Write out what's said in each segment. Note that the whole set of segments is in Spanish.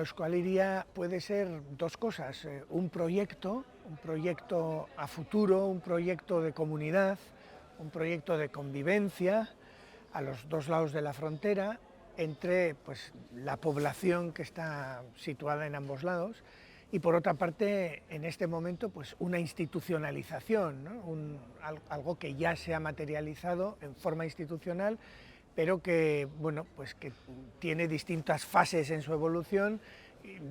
Euskal Hiria puede ser dos cosas, un proyecto a futuro, un proyecto de comunidad, un proyecto de convivencia a los dos lados de la frontera entre pues, la población que está situada en ambos lados y por otra parte en este momento pues, una institucionalización, ¿no? Algo que ya se ha materializado en forma institucional pero que, bueno, pues que tiene distintas fases en su evolución,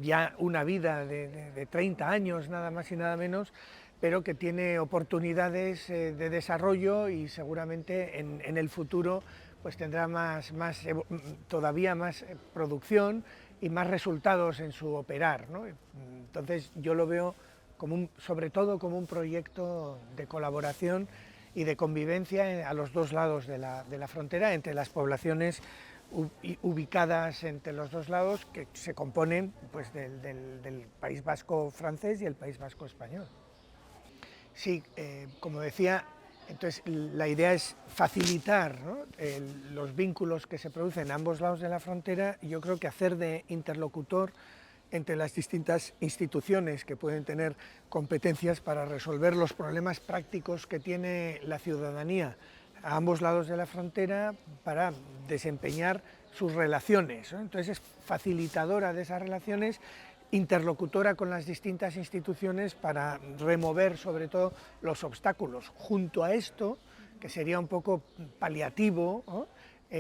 ya una vida de 30 años nada más y nada menos, pero que tiene oportunidades de desarrollo y seguramente en el futuro pues tendrá todavía más producción y más resultados en su operar, ¿no? Entonces yo lo veo como sobre todo como un proyecto de colaboración y de convivencia a los dos lados de la frontera, entre las poblaciones ubicadas entre los dos lados, que se componen pues, del País Vasco francés y el País Vasco español. Sí, como decía, entonces la idea es facilitar, ¿no?, los vínculos que se producen a ambos lados de la frontera, y yo creo que hacer de interlocutor entre las distintas instituciones que pueden tener competencias para resolver los problemas prácticos que tiene la ciudadanía a ambos lados de la frontera para desempeñar sus relaciones, ¿no? Entonces es facilitadora de esas relaciones, interlocutora con las distintas instituciones para remover sobre todo los obstáculos. Junto a esto, que sería un poco paliativo, ¿no?,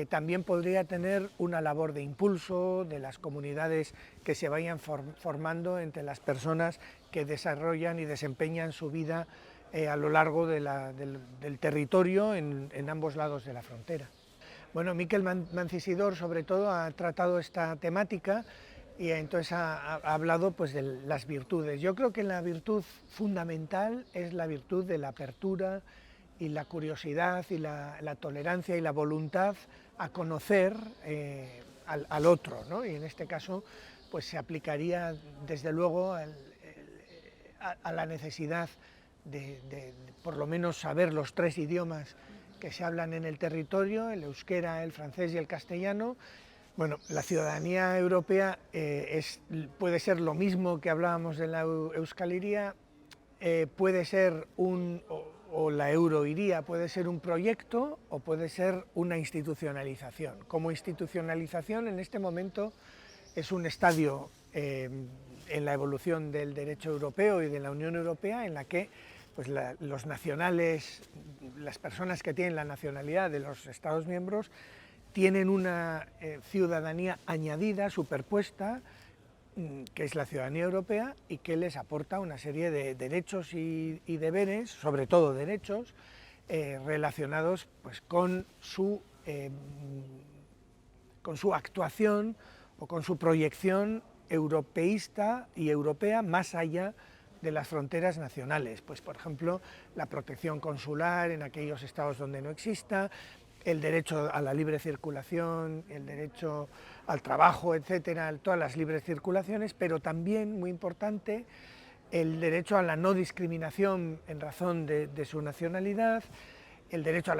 también podría tener una labor de impulso de las comunidades que se vayan formando entre las personas que desarrollan y desempeñan su vida a lo largo del territorio en ambos lados de la frontera. Bueno, Miquel Mancisidor sobre todo ha tratado esta temática y entonces ha hablado pues, de las virtudes. Yo creo que la virtud fundamental es la virtud de la apertura y la curiosidad y la tolerancia y la voluntad a conocer al otro, ¿no? Y en este caso pues se aplicaría desde luego a la necesidad de por lo menos saber los tres idiomas que se hablan en el territorio, el euskera, el francés y el castellano. Bueno, la ciudadanía europea puede ser lo mismo que hablábamos de la Euskal Hiria, puede ser o la Euroiría puede ser un proyecto o puede ser una institucionalización. Como institucionalización en este momento es un estadio en la evolución del derecho europeo y de la Unión Europea en la que pues, los nacionales, las personas que tienen la nacionalidad de los Estados miembros tienen una ciudadanía añadida, superpuesta, que es la ciudadanía europea y que les aporta una serie de derechos y deberes, sobre todo derechos, relacionados pues, con su actuación o con su proyección europeísta y europea más allá de las fronteras nacionales. Pues, por ejemplo, la protección consular en aquellos estados donde no exista, el derecho a la libre circulación, el derecho al trabajo, etcétera, todas las libres circulaciones, pero también, muy importante, el derecho a la no discriminación en razón de su nacionalidad, el derecho a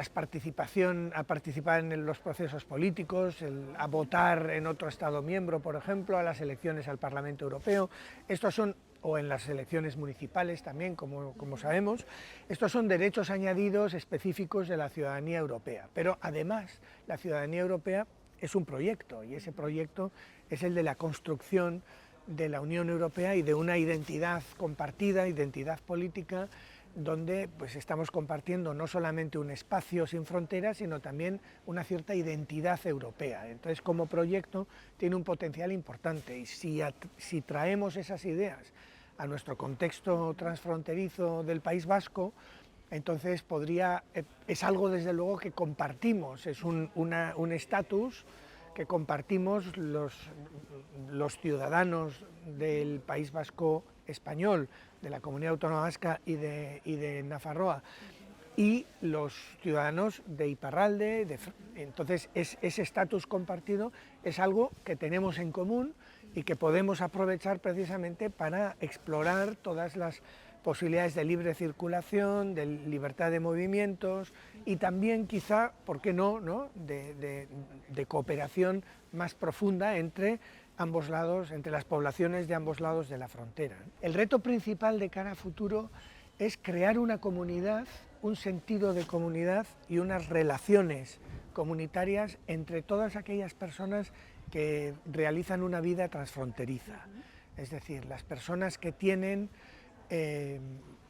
participar en los procesos políticos, a votar en otro Estado miembro, por ejemplo, a las elecciones al Parlamento Europeo. Estos son, o en las elecciones municipales también, como sabemos, estos son derechos añadidos específicos de la ciudadanía europea. Pero además, la ciudadanía europea es un proyecto, y ese proyecto es el de la construcción de la Unión Europea y de una identidad compartida, identidad política, donde pues, estamos compartiendo no solamente un espacio sin fronteras, sino también una cierta identidad europea. Entonces, como proyecto, tiene un potencial importante, y si traemos esas ideas a nuestro contexto transfronterizo del País Vasco, entonces es algo desde luego que compartimos, es un estatus que compartimos los ciudadanos del País Vasco español, de la Comunidad Autónoma Vasca y de Nafarroa, y los ciudadanos de Iparralde. Entonces ese estatus compartido es algo que tenemos en común y que podemos aprovechar precisamente para explorar todas las posibilidades de libre circulación, de libertad de movimientos y también quizá, ¿por qué no?, de cooperación más profunda entre ambos lados, entre las poblaciones de ambos lados de la frontera. El reto principal de cara a futuro es crear una comunidad, un sentido de comunidad y unas relaciones comunitarias entre todas aquellas personas que realizan una vida transfronteriza. Es decir, las personas que tienen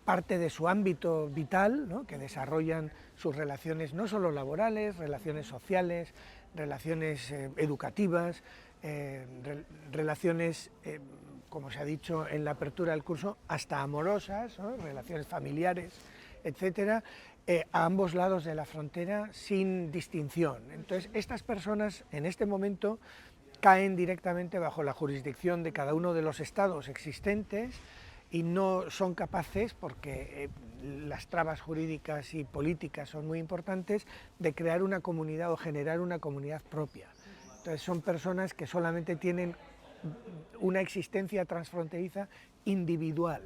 parte de su ámbito vital, ¿no?, que desarrollan sus relaciones no solo laborales, relaciones sociales, relaciones educativas, relaciones, como se ha dicho en la apertura del curso, hasta amorosas, ¿no?, relaciones familiares, etcétera, a ambos lados de la frontera sin distinción. Entonces, estas personas en este momento caen directamente bajo la jurisdicción de cada uno de los estados existentes y no son capaces, porque las trabas jurídicas y políticas son muy importantes, de crear una comunidad o generar una comunidad propia. Entonces son personas que solamente tienen una existencia transfronteriza individual.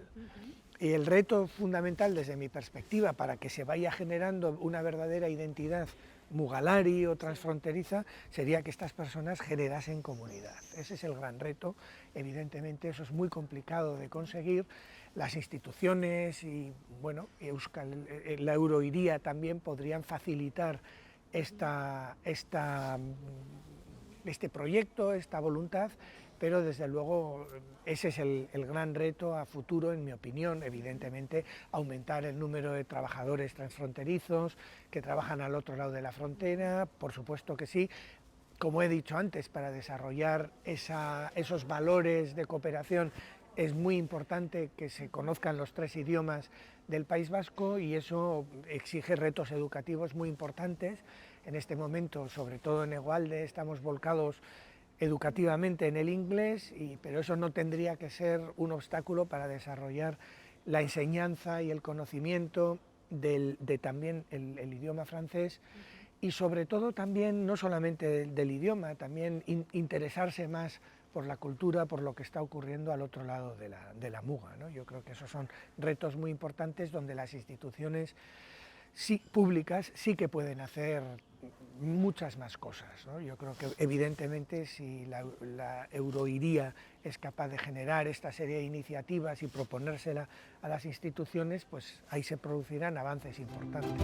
Y el reto fundamental desde mi perspectiva para que se vaya generando una verdadera identidad mugalari o transfronteriza sería que estas personas generasen comunidad. Ese es el gran reto. Evidentemente eso es muy complicado de conseguir. Las instituciones y bueno, la Euroiría también podrían facilitar este proyecto, esta voluntad, pero desde luego ese es el gran reto a futuro, en mi opinión. Evidentemente aumentar el número de trabajadores transfronterizos que trabajan al otro lado de la frontera, por supuesto que sí. Como he dicho antes, para desarrollar esos valores de cooperación es muy importante que se conozcan los 3 idiomas del País Vasco y eso exige retos educativos muy importantes. En este momento, sobre todo en Egualde, estamos volcados educativamente en el inglés, pero eso no tendría que ser un obstáculo para desarrollar la enseñanza y el conocimiento de también el idioma francés y sobre todo también, no solamente del idioma, también interesarse más por la cultura, por lo que está ocurriendo al otro lado de la muga, ¿no? Yo creo que esos son retos muy importantes donde las instituciones públicas sí que pueden hacer muchas más cosas, ¿no? Yo creo que evidentemente si la Euroiría es capaz de generar esta serie de iniciativas y proponérsela a las instituciones, pues ahí se producirán avances importantes.